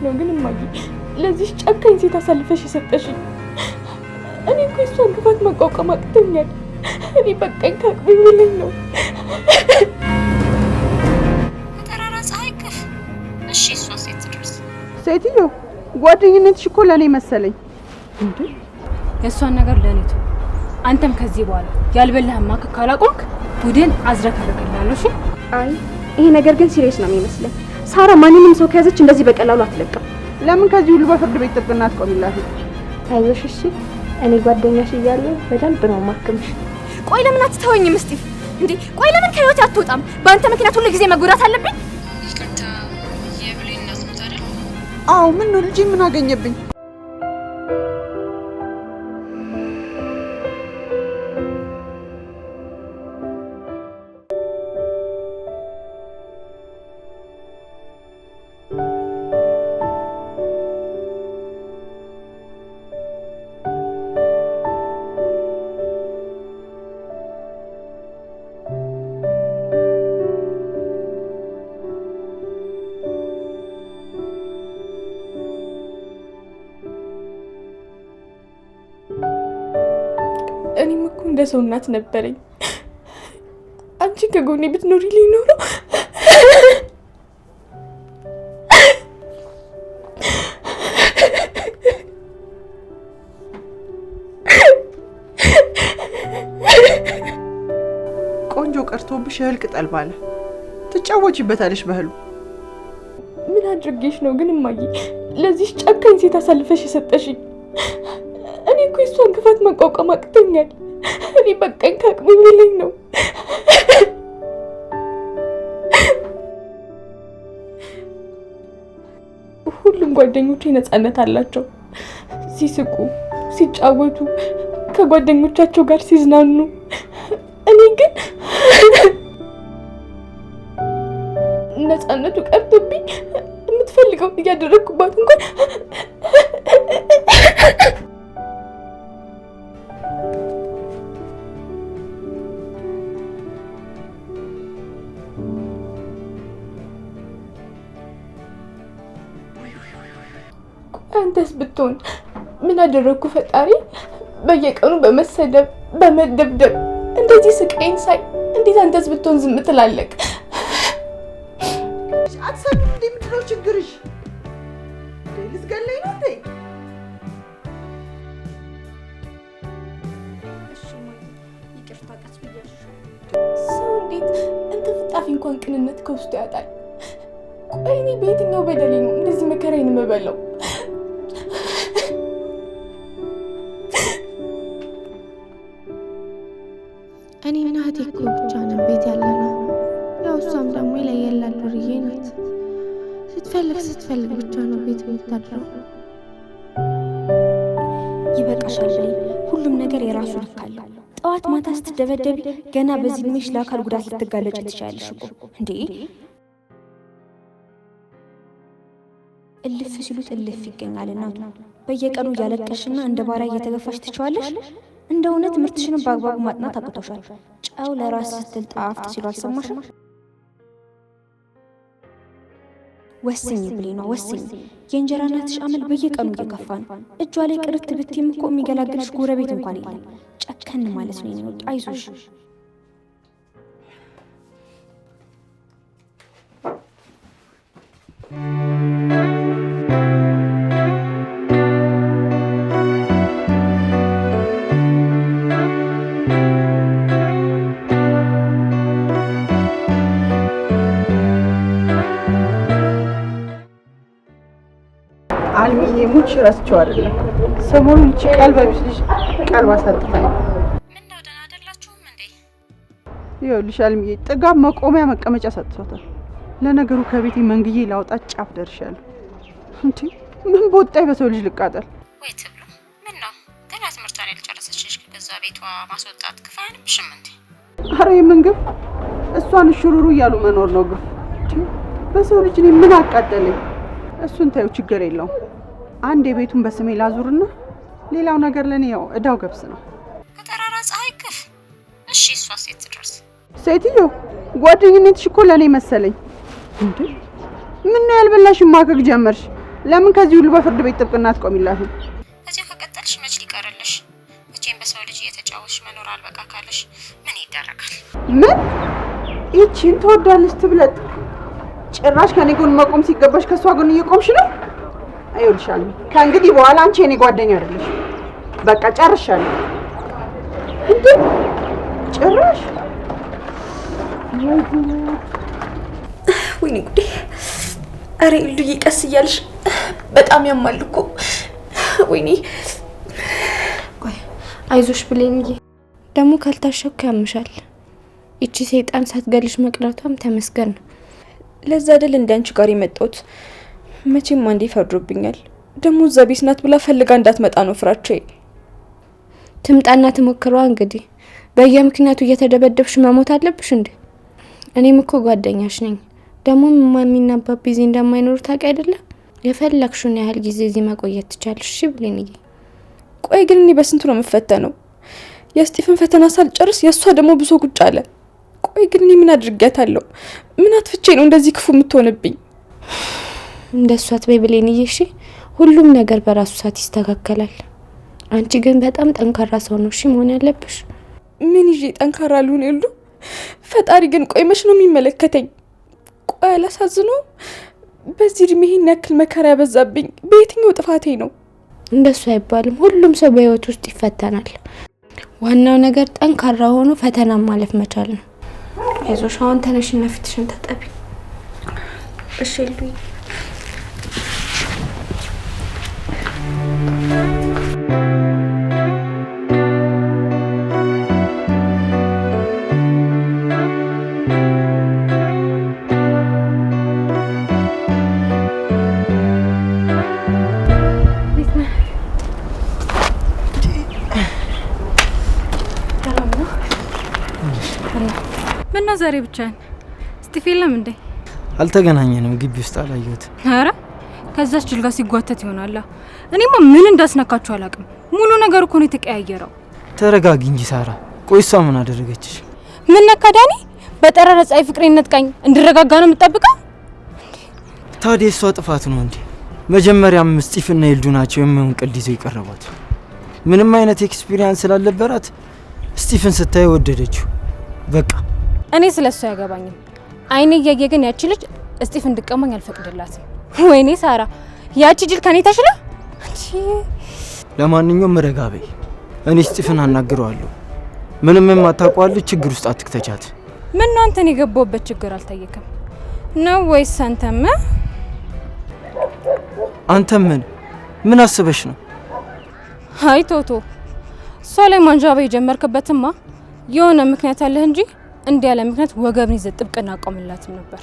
ነው ግን እማዬ ለዚህ ጨካኝ ሴት አሳልፈሽ የሰጠሽኝ? እኔ እኮ እሷን ክፋት መቋቋም አቅቶኛል። እኔ በቃኝ ከአቅሜ በላይ ነው። ተራራ ፀሐይ ከፍ። እሺ እሷ ሴት ድረስ ሴትዮ ጓደኝነትሽ እኮ ለኔ መሰለኝ እንዴ? የእሷን ነገር ለኔ ተው። አንተም ከዚህ በኋላ ያልበላህማ ካላቆምክ ቡድን አዝረከረከላለሁ። እሺ? አይ ይሄ ነገር ግን ሲሪየስ ነው የሚመስለኝ። ሳራ ማንንም ሰው ከያዘች እንደዚህ በቀላሉ አትለቅም። ለምን ከዚህ ሁሉ በፍርድ ቤት ጥብቅና አትቆሚላት? አይዞሽ እሺ፣ እኔ ጓደኛሽ እያለሁ በደንብ ነው ማከምሽ። ቆይ ለምን አትተወኝም ስቲቭ? እንዴ ቆይ ለምን ከህይወት አትወጣም? በአንተ ምክንያት ሁሉ ጊዜ መጎዳት አለብኝ? ይቅርታ የብሌን እናት ሞት አይደል? አዎ ምን ነው ልጄ ምን አገኘብኝ? እኔም እኮ እንደ ሰው እናት ነበረኝ። አንቺ ከጎኔ ብትኖሪልኝ ኖሮ ቆንጆ ቀርቶብሽ እህል ቅጠል ባለ ትጫወቺበታለሽ በህሉ። ምን አድርጌሽ ነው ግን እማዬ ለዚህ ጨካኝ ሴት አሳልፈሽ የሰጠሽኝ? እኔ እኮ እሷን ክፋት መቋቋም አቅቶኛል። እኔ በቃኝ ከአቅሜ በላይ ነው። ሁሉም ጓደኞቼ ነፃነት አላቸው። ሲስቁ፣ ሲጫወቱ፣ ከጓደኞቻቸው ጋር ሲዝናኑ፣ እኔ ግን ነፃነቱ ቀርቶብኝ የምትፈልገው እያደረግኩባት እንኳን አንተስ ብትሆን ምን አደረግኩ ፈጣሪ? በየቀኑ በመሰደብ በመደብደብ እንደዚህ ስቃይን ሳይ እንዴት አንተስ ብትሆን ዝም ትላለህ? አትሰሚም እንዴ? ምንድነው ችግርሽ? ልትገለኝ ነው እንዴ? ይቅርታ ቀስ ብያለሁ። ሰው እንዴት እንጥፍጣፊ እንኳን ቅንነት ከውስጡ ያጣል? ቆይ እኔ በየትኛው በደሌ ነው እንደዚህ መከራዬን የምበላው? እኔና እህቴ እኮ ብቻ ነን ቤት ያለነው። ያው እሷም ደግሞ ይለየላል ዱርዬ ናት። ስትፈልግ ብቻ ነው ቤት የምታድረው። ይበቃሻል ብሌን፣ ሁሉም ነገር የራሱ ልክ አለው። ጠዋት ማታ ስትደበደቢ ገና በዚህ እድሜሽ ለአካል ጉዳት ልትጋለጭ ትችያለሽ እኮ እንዴ። እልፍ ሲሉት እልፍ ይገኛል እናቱ። በየቀኑ እያለቀሽና እንደ ባሪያ እየተገፋሽ ትችዋለሽ? እንደ እውነት ትምህርትሽን በአግባቡ ማጥናት አቅቶሻል። ጨው ለራስ ስትል ጣፍጥ ሲሉ አልሰማሽም? ወስኝ ብሌኗ ወስኝ። የእንጀራ እናትሽ አመል በየቀኑ እየከፋ ነው። እጇ ላይ ቅርት ብትይም እኮ የሚገላግልሽ ጎረቤት እንኳን የለም። ጨከን ማለት ነው የሚወጣ። አይዞሽ አልሚዬ ሙች ረስቸው አይደለም ሰሞኑን እቺ ቀልባ ቢስልሽ ቀልባ ሳጥታኝ። ምን ነው ደህና አይደላችሁም እንዴ? ይኸውልሽ አልሚዬ ጥጋብ መቆሚያ መቀመጫ ሰጥቷታል። ለነገሩ ከቤቴ መንግዬ ላውጣት ጫፍ ደርሻለሁ። እንዴ ምን በወጣኝ በሰው ልጅ ልቃጠል? ወይ ትብሉ። ምን ነው ገና ትምህርቷን ያልጨረሰች ልጅ ከዛ ቤቷ ማስወጣት ግፍ አይሆንብሽም እንዴ? ኧረ የምን ግፍ? እሷን ሽሩሩ እያሉ መኖር ነው ግፍ። በሰው ልጅ እኔ ምን አቃጠለኝ? እሱን ታዩ ችግር የለውም። አንድ የቤቱን በስሜ ላዙርና ሌላው ነገር ለኔ ያው እዳው ገብስ ነው። ከተራራ ፀሐይ ከፍ። እሺ እሷ ሴት ድረስ ሴትዮ ጓደኝነትሽ እኮ ለኔ መሰለኝ እንዴ? ምን ነው ያልበላሽ ማከክ ጀመርሽ? ለምን ከዚህ ሁሉ በፍርድ ቤት ጥብቅና አትቆሚላትም? እዚህ ከቀጠልሽ መች ሊቀርልሽ? መቼም በሰው ልጅ እየተጫወትሽ መኖር አልበቃ ካለሽ ምን ይደረጋል? ምን ይቺን ትወዳለች ትብለጥ? ጭራሽ ከኔ ጎን መቆም ሲገባሽ ከሷ ጎን እየቆምሽ ነው። አይውልሻል። ከእንግዲህ በኋላ አንቺ የኔ ጓደኛ አይደለሽ። በቃ ጨርሻለሁ። እንዴ ጭራሽ ወይኔ ጉዴ! አረ ኢሉዬ ቀስ እያልሽ በጣም ያማል እኮ። ወይኔ ቆይ አይዞሽ ብሌንዬ። ደግሞ ካልታሸኩ ያምሻል። እቺ ሰይጣን ሳትገልሽ መቅረቷም ተመስገን ነው። ለዛ አይደል እንዳንቺ ጋር የመጣሁት። መቼም አንዴ ፈርዶብኛል። ደግሞ እዛ ቤት ናት ብላ ፈልጋ እንዳትመጣ ነው ፍራቻዬ። ትምጣና ትሞክሯ እንግዲህ። በየምክንያቱ እየተደበደብሽ መሞት አለብሽ እንዴ? እኔም እኮ ጓደኛሽ ነኝ። ደግሞ ማሚና አባቢ እዚህ እንደማይኖሩ ታውቂ አይደለ? የፈለግሽውን ያህል ጊዜ እዚህ መቆየት ትቻለሽ። እሺ ብሌንዬ። ቆይ ግን እኔ በስንቱ ነው የምፈተነው? የስጢፍን ፈተና ሳልጨርስ የእሷ ደግሞ ብሶ ቁጭ አለ። ቆይ ግን እኔ ምን አድርጊያታለሁ? ምን አትፍቼ ነው እንደዚህ ክፉ የምትሆንብኝ? እንደሷ አትበይ ብሌንዬ። እሺ ሁሉም ነገር በራሱ ሰዓት ይስተካከላል። አንቺ ግን በጣም ጠንካራ ሰው ነው እሺ መሆን ያለብሽ። ምን ይዤ ጠንካራ ልሁን ይሉ? ፈጣሪ ግን ቆይ መች ነው የሚመለከተኝ? ቆይ አላሳዝነውም? በዚህ እድሜ ይሄን ያክል መከራ ያበዛብኝ በየትኛው ጥፋቴ ነው? እንደሱ አይባልም። ሁሉም ሰው በህይወት ውስጥ ይፈተናል። ዋናው ነገር ጠንካራ ሆኖ ፈተና ማለፍ መቻል ነው። አይዞሽ አሁን ተነሽና ፊትሽን ታጠቢ። እሺ ኢሉዬ። ምነው ዛሬ ብቻህን? ስጢፍ የለም እንዴ? አልተገናኘንም። ግቢ ውስጥ አላየሁት። አረ ከዛች ጅል ጋር ሲጓተት ይሆናል። እኔማ ምን እንዳስነካችሁ አላውቅም። ሙሉ ነገር እኮ ነው የተቀያየረው። ተረጋጊ እንጂ ሳራ። ቆይ እሷ ምን አደረገችሽ? ምን ነካ ዳኒ? በጠራራ ፀሐይ ፍቅሬን ነጥቃኝ እንድረጋጋ ነው የምትጠብቀው? ታዲያ እሷ ጥፋት ነው እንዴ? መጀመሪያም ስጢፍና ይልዱ ናቸው የማይሆን ቀልድ ይዘው የቀረቧት። ምንም አይነት ኤክስፒሪያንስ ስላልነበራት ስጢፍን ስታይ ወደደችው። በቃ እኔ ስለሱ ያገባኝም። አይኔ እያየ ግን ያቺ ልጅ ስጢፍ እንድቀማኝ አልፈቅድላትም። ወይኔ ሳራ ያቺ ጅል ከኔ ተሽላ። ለማንኛውም ረጋበይ። እኔ ስጢፍን አናግረዋለሁ። ምንም የማታውቀዋለች ችግር ውስጥ አትክተቻት። ምን ነው አንተን የገባውበት ችግር አልታየከም ነው ወይስ አንተም? አንተም ምን አስበሽ ነው? አይ ቶቶ እሷ ላይ ማንዣባ የጀመርክበትማ የሆነ ምክንያት አለህ እንጂ እንዲህ ያለ ምክንያት ወገብን ይዘህ ጥብቅና አቆምላትም ነበር።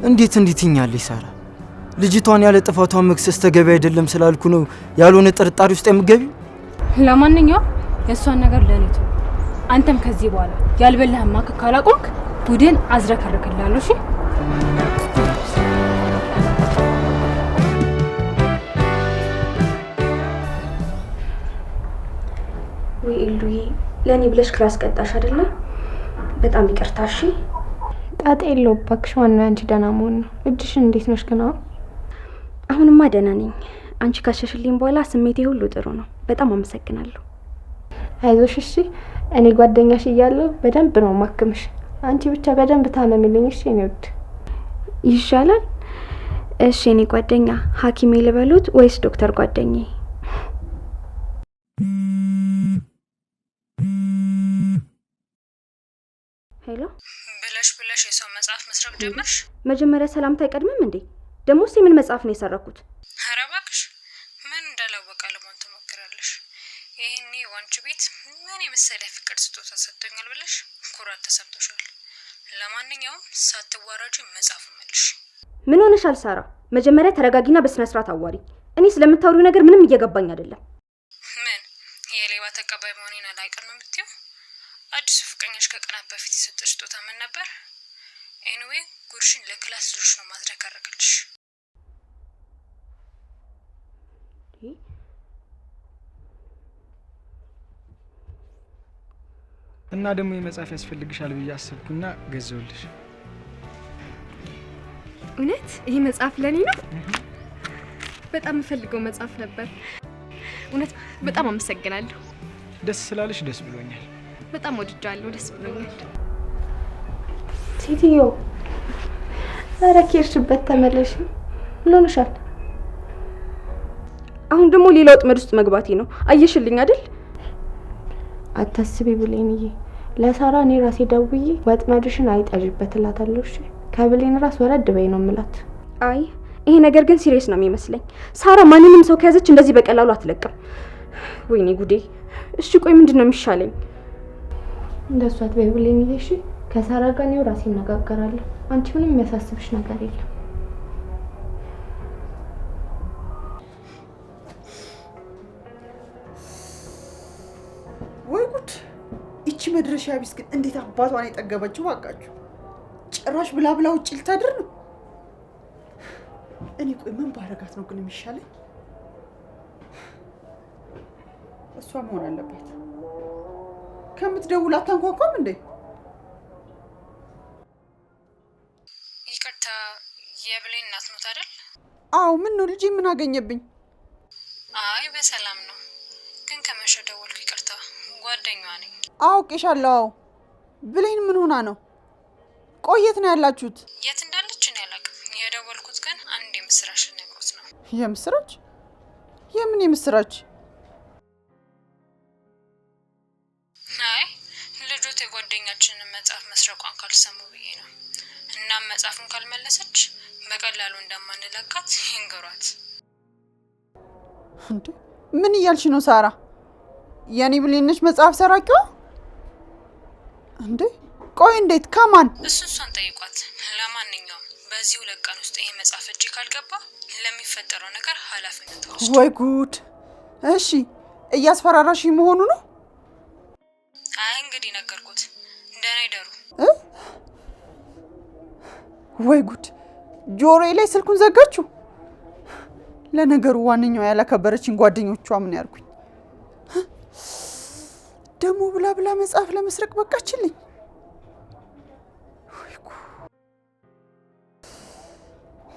እንዴት ይኛለሽ ሳራ? ልጅቷን ያለ ጥፋቷ መክሰስ ተገቢ አይደለም ስላልኩ ነው ያልሆነ ጥርጣሬ ውስጥ የምትገቢው? ለማንኛውም የእሷን ነገር ለኔ ተው። አንተም ከዚህ በኋላ ያልበላህማ ካላቆምክ ቡድን አዝረከርክላለሁ። እሺ ወይ ኢሉዬ፣ ለኔ ብለሽ ክላስ ቀጣሽ አይደለ? በጣም ይቅርታ። እሺ ጣጣ የለውም እባክሽ። ዋናው አንቺ ደህና መሆን ነው። እጅሽን እንዴት ነሽ ግን? አሁንማ ደህና ነኝ። አንቺ ካሸሽልኝ በኋላ ስሜቴ ሁሉ ጥሩ ነው። በጣም አመሰግናለሁ። አይዞሽ እሺ። እኔ ጓደኛሽ እያለሁ በደንብ ነው ማክምሽ። አንቺ ብቻ በደንብ ታመሚልኝ እሺ? እኔ ወድ ይሻላል። እሺ እኔ ጓደኛ ሐኪሜ ልበሉት ወይስ ዶክተር ጓደኛዬ? ሄሎ ብለሽ የሰው መጽሐፍ መስረቅ ጀመርሽ? መጀመሪያ ሰላምታ አይቀድምም እንዴ? ደሞስ የምን መጽሐፍ ነው የሰረኩት? ኧረ እባክሽ ምን እንዳላወቀ ለማን ትሞክራለሽ? ይሄኔ ዋንቺ ቤት ምን የመሰለ ፍቅር ስጦታ ሰጥቶኛል ብለሽ ኩራት ተሰምቶሻል። ለማንኛውም ሳትዋራጂ መጽሐፍ መልሽ። ምን ሆነሻል ሳራ? መጀመሪያ ተረጋጊና በስነ ስርዓት አዋሪ። እኔ ስለምታወሪው ነገር ምንም እየገባኝ አይደለም። ምን የሌባ ተቀባይ መሆኔን አላውቅም ነው የምትይው? አዲሱ ፍቅረኛሽ ከቀናት በፊት የሰጠሽ ስጦታ ምን ነበር? ኤኒዌይ ጉርሽን ለክላስ ልጆች ነው ማዝረከረክልሽ። እና ደግሞ የመጽሐፍ ያስፈልግሻል ብዬ አሰብኩና ገዘውልሽ። እውነት ይሄ መጽሐፍ ለኔ ነው? በጣም ፈልገው መጽሐፍ ነበር። እውነት በጣም አመሰግናለሁ። ደስ ስላለሽ ደስ ብሎኛል። በጣም ወድጃለሁ። ደስ ብሎኛል። ሴትዮ ኧረ ከሄድሽበት ተመለሽ። ምን ሆነሻል? አሁን ደግሞ ሌላ ወጥመድ ውስጥ መግባቴ ነው። አየሽልኝ አይደል? አታስቢ ብሌንዬ፣ ለሳራ እኔ ራሴ ደውዬ ወጥመድሽን አይጣዥበት እላታለሁ። እሺ ከብሌን ራስ ወረድ በይ ነው የምላት። አይ ይሄ ነገር ግን ሲሪየስ ነው የሚመስለኝ። ሳራ ማንንም ሰው ከያዘች እንደዚህ በቀላሉ አትለቅም። ወይኔ ጉዴ። እሺ ቆይ ምንድነው የሚሻለኝ? እንደሷ አትበይ ብሌንዬ። እሺ ከሳራ ጋር ነው ራሴ እነጋገራለሁ። አንቺ ምንም የሚያሳስብሽ ነገር የለም። ወይ ጉድ! እቺ መድረሻ ቢስ ግን እንዴት አባቷን የጠገበችው ባቃችሁ! ጭራሽ ብላ ብላ ውጭ ልታድር ነው። እኔ ቆይ ምን ባረጋት ነው ግን የሚሻለኝ? እሷ መሆን አለባት። ከምትደውል አታንኳኳም እንዴ? ይቅርታ፣ የብሌን እናት ኖት አይደል? አዎ። ምን ነው ልጄ? ምን አገኘብኝ? አይ በሰላም ነው፣ ግን ከመሸ ደወልኩ። ይቅርታ፣ ጓደኛዋ ነኝ። አውቄሻለሁ። አዎ። ብሌን ምን ሆና ነው? ቆየት ነው ያላችሁት? የት እንዳለች እኔ አላውቅም። የደወልኩት ግን አንድ የምስራች ልነግሮት ነው። የምስራች? የምን የምስራች? አይ ልጆት የጓደኛችንን መጽሐፍ መስረቋን ካልሰሙ ብዬ ነው። እናም መጽሐፉን ካልመለሰች በቀላሉ እንደማንለቃት ይንገሯት። እንዴ ምን እያልሽ ነው ሳራ? የኔ ብሌን ነች መጽሐፍ ሰራቂዋ? እንዴ ቆይ እንዴት? ከማን? እሷን ጠይቋት። ለማንኛውም በዚህ 2 ቀን ውስጥ ይሄ መጽሐፍ እጅ ካልገባ ለሚፈጠረው ነገር ኃላፊነት ወስድ። ወይ ጉድ! እሺ እያስፈራራሽ መሆኑ ነው? አይ እንግዲህ ነገርኩት። ደህና ይደሩ። ወይ ጉድ! ጆሮዬ ላይ ስልኩን ዘጋችሁ። ለነገሩ ዋነኛው ያላከበረችኝ ጓደኞቿ ምን ያርጉኝ? ደሞ ብላ ብላ መጽሐፍ ለመስረቅ በቃችልኝ።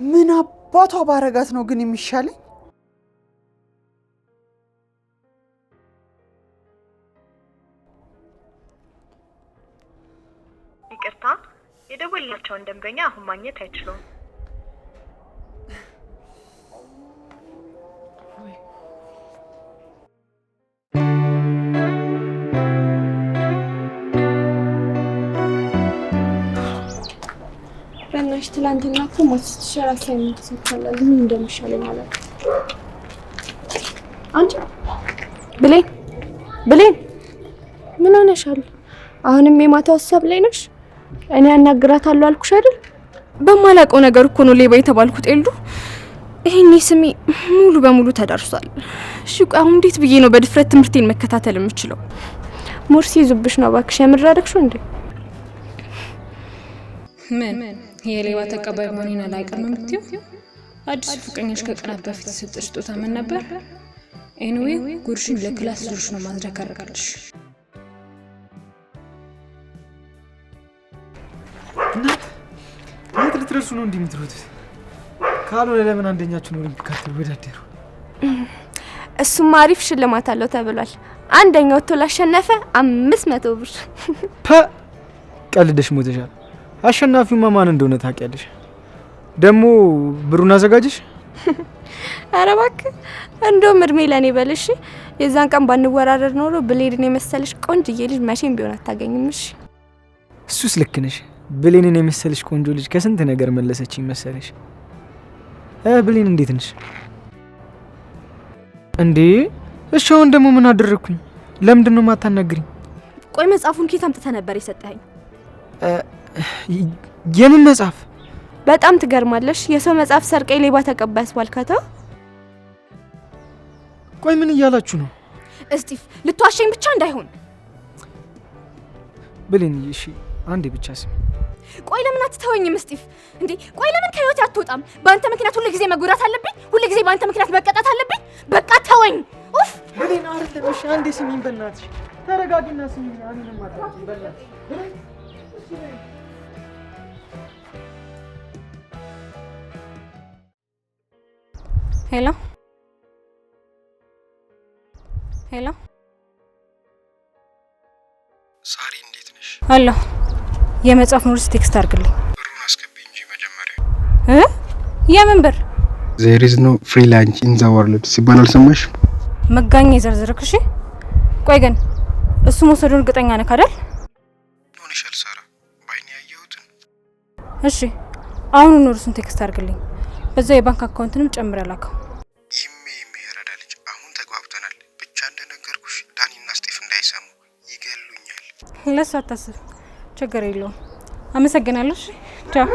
ምን አባቷ ባረጋት ነው ግን የሚሻለኝ? ይቅርታ፣ የደወልናቸውን ደንበኛ አሁን ማግኘት አይችሉም። በእናትሽ ትላንትና እኮ ማስተሻራ ሳይመት ሰጥቷል። ምን እንደሚሻለኝ አላውቅም። አንቺ ብሌን ምን ሆነሻል? አሁንም የማታው ሀሳብ ላይ ነሽ? እኔ አናግራታለሁ አልኩሽ አይደል? በማላውቀው ነገር እኮ ነው ሌባ የተባልኩት። ኤልዱ ይሄኔ ስሜ ሙሉ በሙሉ ተዳርሷል። እሺ ቆይ አሁን እንዴት ብዬ ነው በድፍረት ትምህርቴን መከታተል የምችለው? ሙርሲ ይዙብሽ ነው እባክሽ። የምራረክሽው እንዴ? ምን የሌባ ተቀባይ መሆኔን አላውቅም የምትይው? አዲስ ፍቅረኛሽ ከቀናት በፊት የሰጠሽ ስጦታ ምን ነበር? ኤኒዌይ ጉርሽን ለክላስ ልጆች ነው ማድረግ አደረጋልሽ። የት ልትደርሱ ነው እንዲህ የምትሉት? ካልሆነ ለምን አንደኛችሁ ነው ልትካተሉ ወዳደሩ? እሱም አሪፍ ሽልማት አለው ተብሏል። አንደኛው ወጥቶ ላሸነፈ 500 ብር። ቀልደሽ ሞተሻል። አሸናፊውማ ማን እንደሆነ ታውቂያለሽ? ደግሞ ብሩን አዘጋጅሽ? ኧረ እባክህ እንደውም እድሜ ለኔ በልሽ። የዛን ቀን ባንወራረድ ኖሮ ብሌድን የመሰለሽ ቆንጅዬ ልጅ መቼም ቢሆን አታገኝም። እሺ እሱስ ልክ ነሽ። ብሌንን የመሰለሽ ቆንጆ ልጅ ከስንት ነገር መለሰችኝ መሰለሽ። ብሌን እንዴት ነሽ እንዴ? እሺ አሁን ደግሞ ምን አደረኩኝ? ለምንድን ነው የማታናግሪኝ? ቆይ መጽሐፉን ከየት አምጥተህ ነበር የሰጠኸኝ? የምን መጽሐፍ? በጣም ትገርማለሽ። የሰው መጽሐፍ ሰርቀኝ ሌባ ተቀባይ አስባልካታ። ቆይ ምን እያላችሁ ነው? እስጢፍ ልትዋሸኝ ብቻ እንዳይሆን። ብሌን እሺ አንዴ ብቻ ስሚ። ቆይ ለምን አትተወኝም እስጢፍ? እንዴ ቆይ ለምን ከህይወቴ አትወጣም? በአንተ ምክንያት ሁሉ ጊዜ መጎዳት አለብኝ? ሁሉ ጊዜ በአንተ ምክንያት መቀጣት አለብኝ? በቃ ተወኝ። ኡፍ ብሌን አይደለም። እሺ አንዴ ስሚኝ በእናትሽ። ተረጋጊና ስሚኝ። አንዴ ማጣጣ በእናትሽ። ሄሎ ሄሎ ሳሪ እንዴት ነሽ? አሎ የመጽሐፍ ኖርስ ቴክስት አድርግልኝ። ብሩን አስገቢ እንጂ መጀመሪያ የምን ብር? There is no free lunch in the world ሲባል አልሰማሽ? መጋኛ ይዘርዝርክ። እሺ ቆይ ግን እሱ መውሰዱን እርግጠኛ ነህ አይደል? ሆነሻል ሳራ ባይኔ ያየሁትን። እሺ አሁን ኖርሱን ቴክስት አድርግልኝ። በዛው የባንክ አካውንትንም ጨምር ያላከው። የሚረዳ ልጅ አሁን ተግባብተናል። ብቻ እንደነገርኩሽ ዳኒና ስቲፍ እንዳይሰሙ ይገሉኛል። ለሱ አታስብ፣ ችግር የለውም። አመሰግናለሁ። እሺ ቻው